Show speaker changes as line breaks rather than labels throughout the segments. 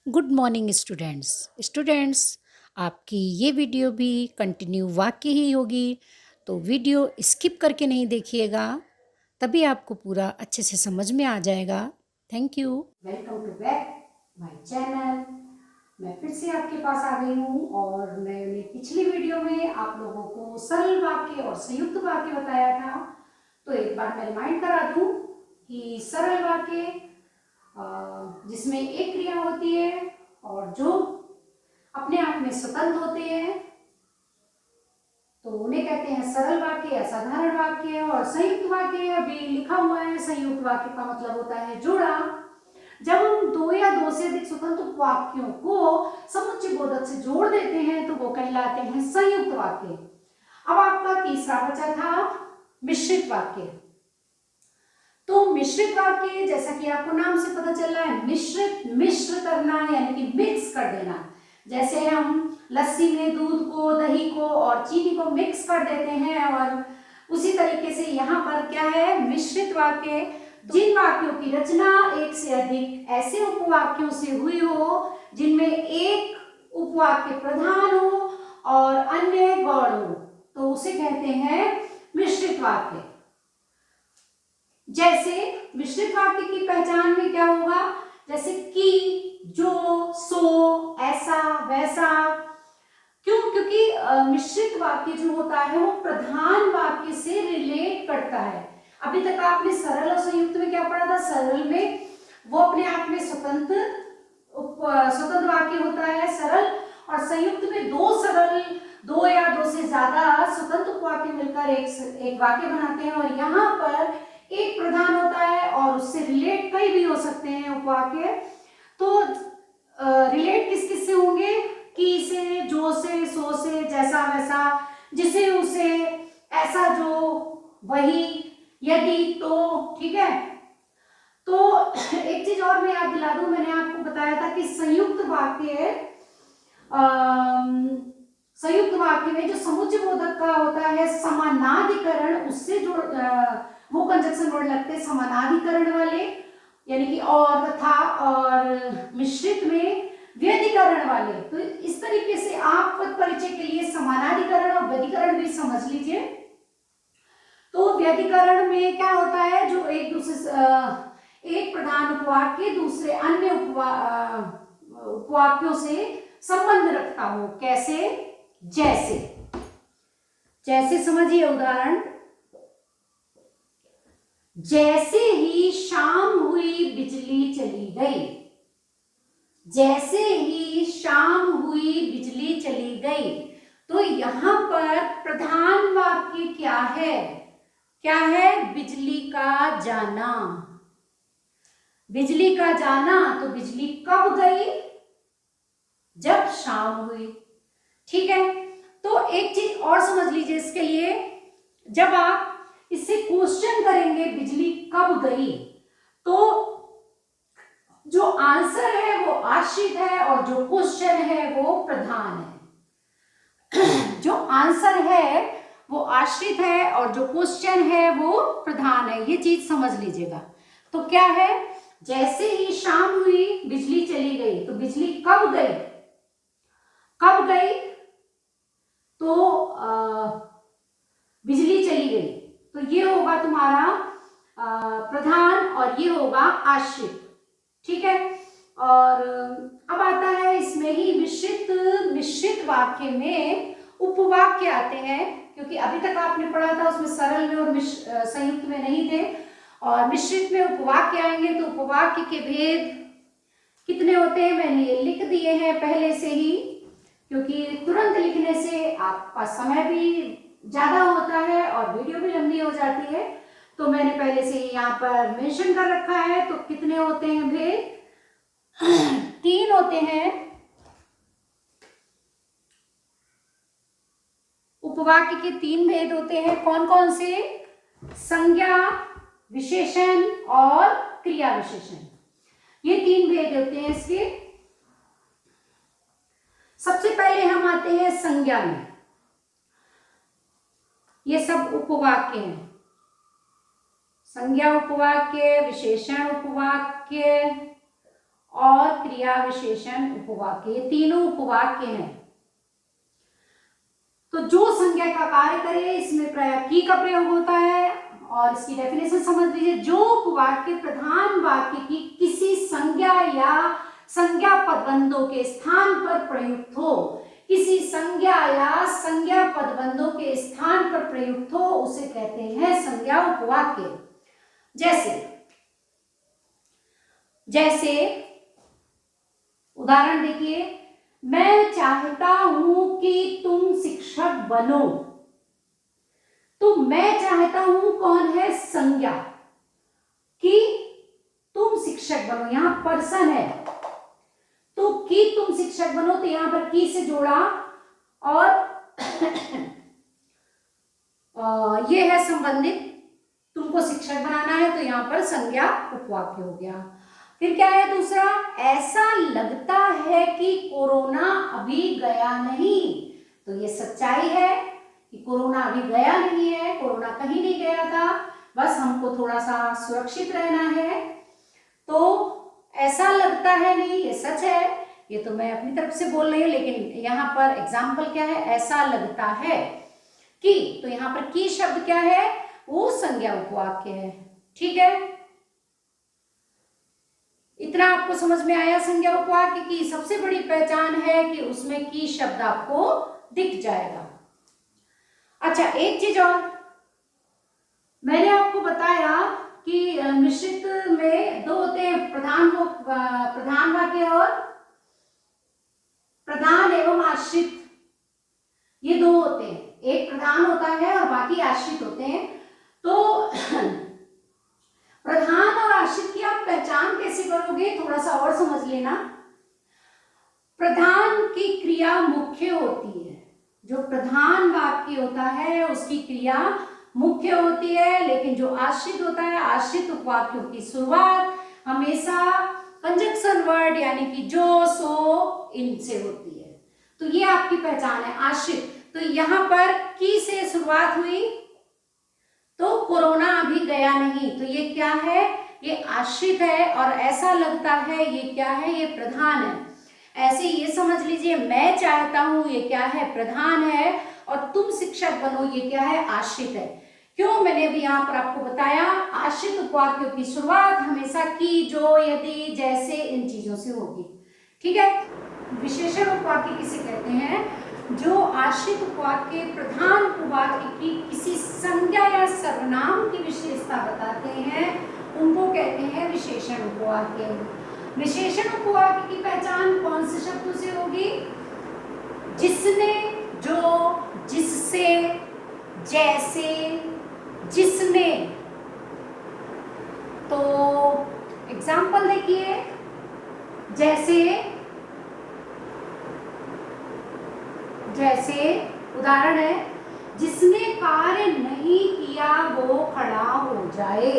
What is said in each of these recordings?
Good morning students. आपकी ये video भी कंटिन्यू वाक्य ही होगी, तो वीडियो स्किप करके नहीं देखिएगा, तभी आपको पूरा अच्छे से समझ में आ जाएगा। Thank you. Welcome to back my channel. मैं फिर से आपके पास आ गई हूँ और मैंने पिछली वीडियो में आप लोगों को सरल वाक्य और संयुक्त वाक्य बताया था। तो एक बार मैं रिमाइंड करा दूँ कि सरल वाक्य जिसमें एक क्रिया होती है और जो अपने आप में स्वतंत्र होते हैं, तो उन्हें कहते हैं सरल वाक्य या साधारण वाक्य। और संयुक्त वाक्य अभी लिखा हुआ है, संयुक्त वाक्य का मतलब होता है जोड़ा। जब हम दो या दो से अधिक स्वतंत्र वाक्यों को समुच्चय बोधक से जोड़ देते हैं तो वो कहलाते हैं संयुक्त वाक्य। अब आपका तीसरा बचा था मिश्रित वाक्य। तो मिश्रित वाक्य, जैसा कि आपको नाम से पता चल रहा है, मिश्र करना यानी कि मिक्स कर देना। जैसे हम लस्सी में दूध को, दही को और चीनी को मिक्स कर देते हैं, और उसी तरीके से यहाँ पर क्या है, मिश्रित वाक्य। जिन वाक्यों की रचना एक से अधिक ऐसे उपवाक्यों से हुई हो जिनमें एक उपवाक्य प्रधान हो और अन्य गौण हो, तो उसे कहते हैं मिश्रित वाक्य। जैसे मिश्रित वाक्य की पहचान में क्या होगा, जैसे कि, जो, सो, ऐसा, वैसा। क्यों? क्योंकि मिश्रित वाक्य जो होता है वो प्रधान वाक्य से रिलेट करता है। अभी तक आपने सरल और संयुक्त में क्या पढ़ा था? सरल में वो अपने आप में स्वतंत्र वाक्य होता है सरल, और संयुक्त में दो या दो से ज्यादा स्वतंत्र उपवाक्य मिलकर एक वाक्य बनाते हैं। और यहाँ पर एक प्रधान होता है और उससे रिलेट कई भी हो सकते हैं उपवाक्य। तो रिलेट किस किस से होंगे? कि से, जो से, सो से, जैसा वैसा, जिसे उसे, ऐसा जो, वही, यदि, तो। ठीक है। तो एक चीज और मैं याद दिला दूं, मैंने आपको बताया था कि संयुक्त वाक्य में जो समुच्चय बोधक का होता है समानाधिकरण, उससे जो वो कंजक्शन वर्ड लगते हैं समानाधिकरण वाले, यानी कि और, तथा। और मिश्रित में व्यधिकरण वाले। तो इस तरीके से आप पद परिचय के लिए समानाधिकरण और व्यधिकरण भी समझ लीजिए। तो व्यधिकरण में क्या होता है, जो एक दूसरे एक प्रधान उपवाक्य दूसरे अन्य उपवाक्यों से संबंध रखता हो। कैसे? जैसे जैसे समझिए उदाहरण, जैसे ही शाम हुई बिजली चली गई। जैसे ही शाम हुई बिजली चली गई। तो यहां पर प्रधान वाक्य क्या है? क्या है? बिजली का जाना। बिजली का जाना, तो बिजली कब गई? जब शाम हुई। ठीक है। तो एक चीज और समझ लीजिए इसके लिए, जब आप इससे क्वेश्चन करेंगे बिजली कब गई, तो जो आंसर है वो आश्रित है और जो क्वेश्चन है वो प्रधान है। जो आंसर है वो आश्रित है और जो क्वेश्चन है वो प्रधान है। ये चीज समझ लीजिएगा। तो क्या है? जैसे ही शाम हुई बिजली चली गई। तो बिजली कब गई? कब गई? तो बिजली चली गई। तो ये होगा तुम्हारा प्रधान और ये होगा आश्रित। ठीक है। और अब आता है इसमें ही मिश्रित वाक्य में उपवाक्य आते हैं, क्योंकि अभी तक आपने पढ़ा था उसमें सरल में और संयुक्त में नहीं थे। और मिश्रित में उपवाक्य आएंगे। तो उपवाक्य के भेद कितने होते हैं मैंने ये लिख दिए हैं पहले से ही, क्योंकि तुरंत लिखने से आपका समय भी ज्यादा होता है और वीडियो भी लंबी हो जाती है। तो मैंने पहले से ही यहाँ पर मेंशन कर रखा है। तो कितने होते हैं भेद? 3 होते हैं। उपवाक्य के 3 भेद होते हैं। कौन कौन से? संज्ञा, विशेषण और क्रिया विशेषण। ये 3 भेद होते हैं इसके। सबसे पहले हम आते हैं संज्ञा में। ये सब उपवाक्य हैं। संज्ञा उपवाक्य, विशेषण उपवाक्य और क्रिया विशेषण उपवाक्य, ये तीनों उपवाक्य हैं। तो जो संज्ञा का कार्य करे इसमें की का प्रयोग होता है। और इसकी डेफिनेशन समझ लीजिए, जो उपवाक्य प्रधान वाक्य की किसी संज्ञा या संज्ञा पदबंधों के स्थान पर प्रयुक्त हो, किसी संज्ञा या संज्ञा पदबंधों के स्थान पर प्रयुक्त हो, उसे कहते हैं संज्ञा उपवाक्य। जैसे उदाहरण देखिए, मैं चाहता हूं कि तुम शिक्षक बनो। तो मैं चाहता हूं कौन है? संज्ञा, कि तुम शिक्षक बनो, यहां पर्सन है। तो कि तुम शिक्षक बनो, तो यहां पर की से जोड़ा और ये है संबंधित, तुमको शिक्षक बनाना है, तो यहां पर संज्ञा उपवाक्य हो गया। फिर क्या है दूसरा? ऐसा लगता है कि कोरोना अभी गया नहीं। तो ये सच्चाई है कि कोरोना अभी गया नहीं है, कोरोना कहीं नहीं गया था, बस हमको थोड़ा सा सुरक्षित रहना है। तो ऐसा लगता है नहीं, ये सच है, ये तो मैं अपनी तरफ से बोल रही हूँ, लेकिन यहाँ पर एग्जाम्पल क्या है? ऐसा लगता है कि, तो यहाँ पर की शब्द क्या है? वो संज्ञा उपवाक्य है। ठीक है, इतना आपको समझ में आया संज्ञा उपवाक्य की सबसे बड़ी पहचान है कि उसमें की शब्द आपको दिख जाएगा। अच्छा, एक चीज और, मैंने आपको बताया कि मिश्रित में दो होते हैं, प्रधान वाक्य और प्रधान एवं आश्रित, ये दो होते हैं। एक प्रधान होता है और बाकी आश्रित होते हैं। तो प्रधान और आश्रित की आप पहचान कैसे करोगे, थोड़ा सा और समझ लेना। प्रधान की क्रिया मुख्य होती है, जो प्रधान वाक्य होता है उसकी क्रिया मुख्य होती है, लेकिन जो आश्रित होता है, आश्रित उपवाक्यों की शुरुआत हमेशा कंजक्शन वर्ड यानी कि जो, सो, इनसे होती है। तो ये आपकी पहचान है आश्रित। तो यहां पर की से शुरुआत हुई, तो कोरोना अभी गया नहीं, तो ये क्या है? ये आश्रित है। और ऐसा लगता है, ये क्या है? ये प्रधान है। ऐसे ये समझ लीजिए, मैं चाहता हूं, ये क्या है? प्रधान है। और तुम शिक्षक बनो, ये क्या है? आश्रित है। क्यों? मैंने अभी यहाँ पर आपको बताया, आश्रित उपवाक्यों की शुरुआत हमेशा की, जो, यदि, जैसे, इन चीजों से होगी। ठीक है, विशेषण उपवाक्य किसे कहते हैं? जो आश्रित उपवाक्य प्रधान उपवाक्य की किसी संज्ञा या सर्वनाम की विशेषता बताते हैं, उनको कहते हैं विशेषण उपवाक्य। विशेषण उपवाक्य की पहचान कौन से शब्दों से होगी? जिसने, जो, जिससे, जैसे, जिसने। तो एग्जाम्पल देखिए, जैसे उदाहरण है, जिसने कार्य नहीं किया वो खड़ा हो जाए।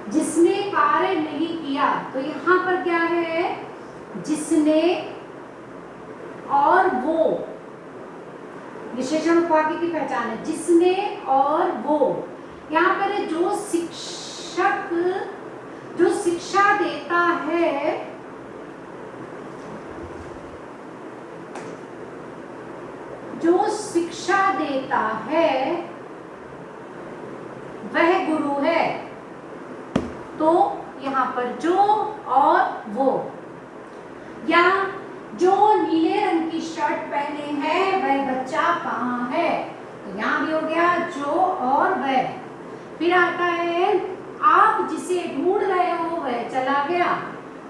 जिसने कार्य नहीं किया, तो यहां पर क्या है? जिसने और वो, विशेषण उपवाक्य की पहचान है, जिसने और वो। यहाँ पर जो शिक्षक जो शिक्षा देता है, जो शिक्षा देता है वह गुरु है। तो यहाँ पर जो और वो, या जो नीले रंग की शर्ट पहने हैं वह बच्चा कहाँ है, तो यहाँ भी हो गया जो और वह। फिर आता है, आप जिसे ढूंढ रहे हो वह चला गया,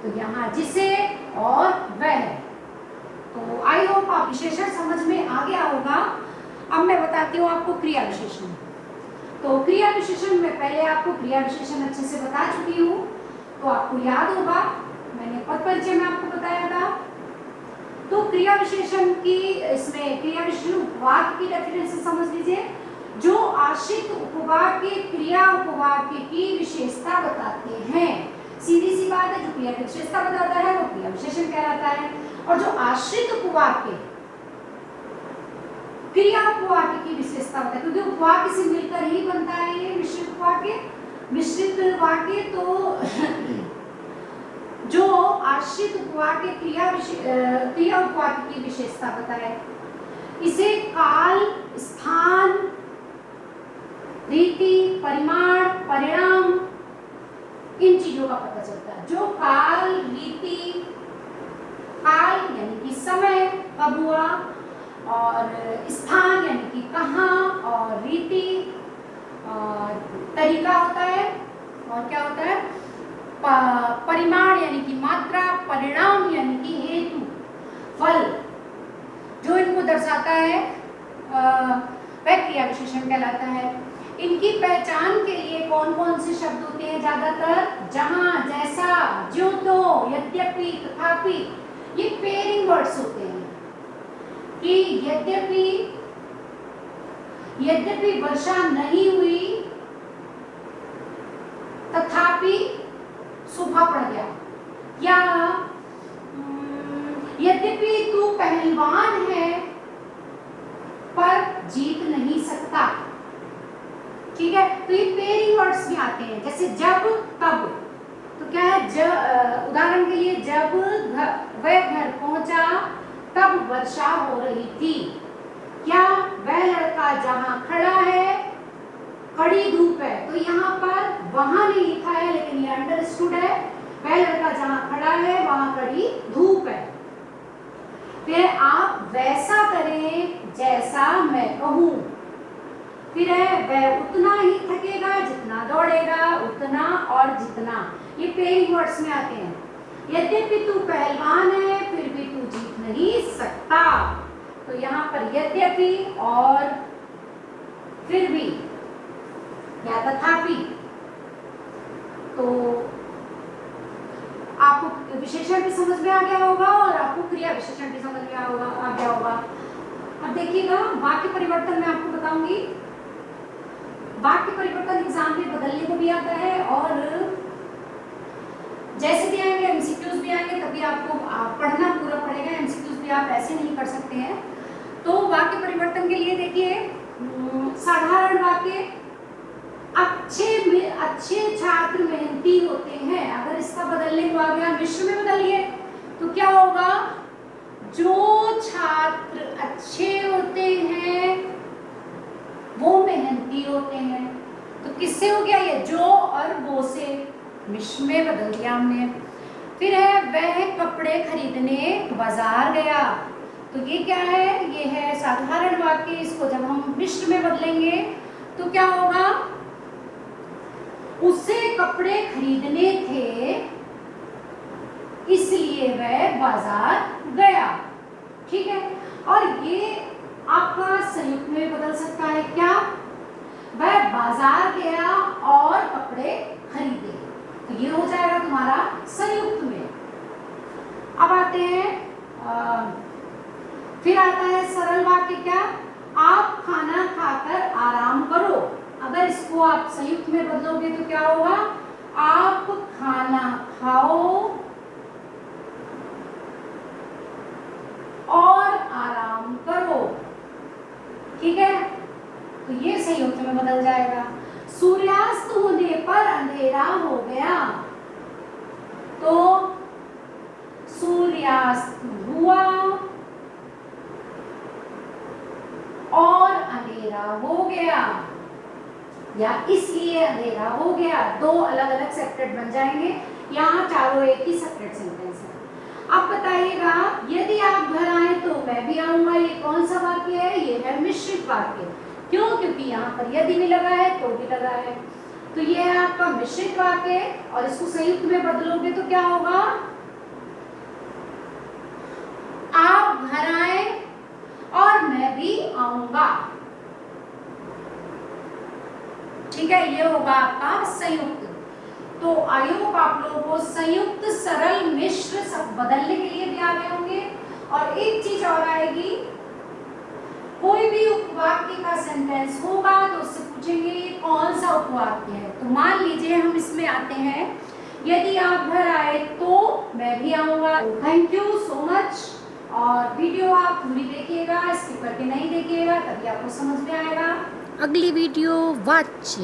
तो यहाँ जिसे और वह। तो आई होप आप विशेषण समझ में आ गया होगा। अब मैं बताती हूँ आपको क्रिया विशेषण। तो क्रिया विशेषण में पहले आपको क्रिया विशेषण अच्छे से बता चुकी हूँ, तो आपको याद होगा, मैंने पद परिचय में आपको बताया था। तो क्रिया विशेषण की, इसमें क्रिया विशेषण उपवाक्य की डेफिनेशन समझ लीजिए। जो आश्रित उपवाक्य क्रिया उपवाक्य की विशेषता बताते हैं, सीधी सी बात है, जो क्रिया की विशेषता बताता है वो क्रिया विशेषण कहलाता है। और जो आश्रित उपवाक्य क्रिया उपवाक्य की विशेषता होता है, क्योंकि उपवाक्य से मिलकर ही बनता है ये मिश्रित उपवाक्य। मिश्रित वाक्य तो जो आश्रित उपवाक्य क्रिया उपवाक्य की विशेषता बताए, इसे काल, स्थान, रीति, परिमाण, परिणाम, इन चीजों का पता चलता है। जो काल, रीति, काल यानी कि समय कब हुआ, और स्थान यानी कि कहाँ, और रीति तरीका होता है, और क्या होता है, परिमाण यानी कि मात्रा, परिणाम यानी कि हेतु, फल, जो इनको दर्शाता है वह क्रिया विशेषण कहलाता है। इनकी पहचान के लिए कौन कौन से शब्द होते हैं ज्यादातर? जहां, जैसा, ज्यों तो, यद्यपि, तथापि, ये पेयरिंग वर्ड्स होते हैं कि यद्यपि वर्षा नहीं हुई, तथापि सूखा पड़ गया, या यद्यपि तू पहलवान है पर जीत नहीं सकता। ठीक है, तो ये पेयरिंग वर्ड्स में आते हैं, जैसे जब, तब। तो क्या है, उदाहरण के लिए, जब वह घर पहुंचा तब वर्षा हो रही थी, क्या वह लड़का जहां खड़ा है कड़ी धूप है। तो यहाँ पर वहां नहीं लिखा है, लेकिन ये अंडरस्टूड है, वह लड़का जहां खड़ा है वहां कड़ी धूप है। फिर आप वैसा करें जैसा मैं कहूं। फिर है, वह उतना ही थकेगा जितना दौड़ेगा, उतना और जितना, ये पेयरिंग वर्ड्स में आते हैं। यद्यपि तू पहलवान है फिर भी तू जीत नहीं सकता, तो यहाँ पर यद्यपि और फिर भी या तथापि। तो आपको विशेषण भी समझ में आ गया होगा और आपको क्रिया विशेषण भी समझ में आ गया होगा। अब देखिएगा, वाक्य परिवर्तन मैं आपको बताऊंगी। वाक्य परिवर्तन एग्जाम में बदलने को भी आता है, और जैसे भी आएंगे एमसीक्यूज भी आएंगे, तभी आपको पढ़ना पूरा पड़ेगा। एमसीक्यूज भी आप ऐसे नहीं कर सकते हैं। तो वाक्य परिवर्तन के लिए देखिए, साधारण वाक्य, अच्छे छात्र मेहनती होते हैं। अगर इसका बदलने को आ गया, मिश्र में बदलिए तो क्या होगा, जो छात्र अच्छे होते हैं वो मेहनती होते हैं। तो किससे हो गया ये, जो और वो से, मिश्र में बदल दिया हमने। फिर है, वह कपड़े खरीदने बाजार गया। तो ये क्या है, ये है साधारण वाक्य। इसको जब हम मिश्र में बदलेंगे तो क्या होगा, उसे कपड़े खरीदने थे इसलिए वह बाजार गया। ठीक है, और ये आपका संयुक्त में बदल सकता है, क्या, वह बाजार गया और कपड़े खरीदे। तो ये हो जाएगा तुम्हारा संयुक्त में। अब आते हैं, फिर आता है सरल वाक्य, क्या, आप खाना खाकर आराम करो। अगर इसको आप संयुक्त में बदलोगे तो क्या होगा, आप खाना खाओ और आराम करो। ठीक है, तो ये संयुक्त में बदल जाएगा। सूर्यास्त होने पर अंधेरा हो गया, तो सूर्यास्त हुआ और अंधेरा हो गया, या इसलिए अंधेरा हो गया। दो अलग अलग सेपरेट बन जाएंगे, यहाँ चारों एक ही सेपरेट सेंटेंस है। अब बताइएगा, यदि आप घर आए तो मैं भी आऊंगा, ये कौन सा वाक्य है, ये है मिश्रित वाक्य। क्यों, क्योंकि यहाँ पर यदि भी लगा है तो भी लगा है। तो ये है आपका मिश्रित वाक्य, और इसको संयुक्त में बदलोगे तो क्या होगा, आप घर आए और मैं भी आऊंगा। ठीक है, ये होगा आपका संयुक्त। तो आई होप आप लोगों को संयुक्त, सरल, मिश्र सब बदलने के लिए भी आ गए होंगे। और एक चीज और आएगी, कोई भी उपवाक्य का सेंटेंस होगा तो उससे पूछेंगे ये कौन सा उपवाक्य है। तो मान लीजिए हम इसमें आते हैं, यदि आप घर आए तो मैं भी आऊंगा। थैंक यू सो मच, और वीडियो आप पूरी देखिएगा, स्किप करके नहीं देखिएगा, तभी आपको समझ में आएगा।
अगली वीडियो वॉच।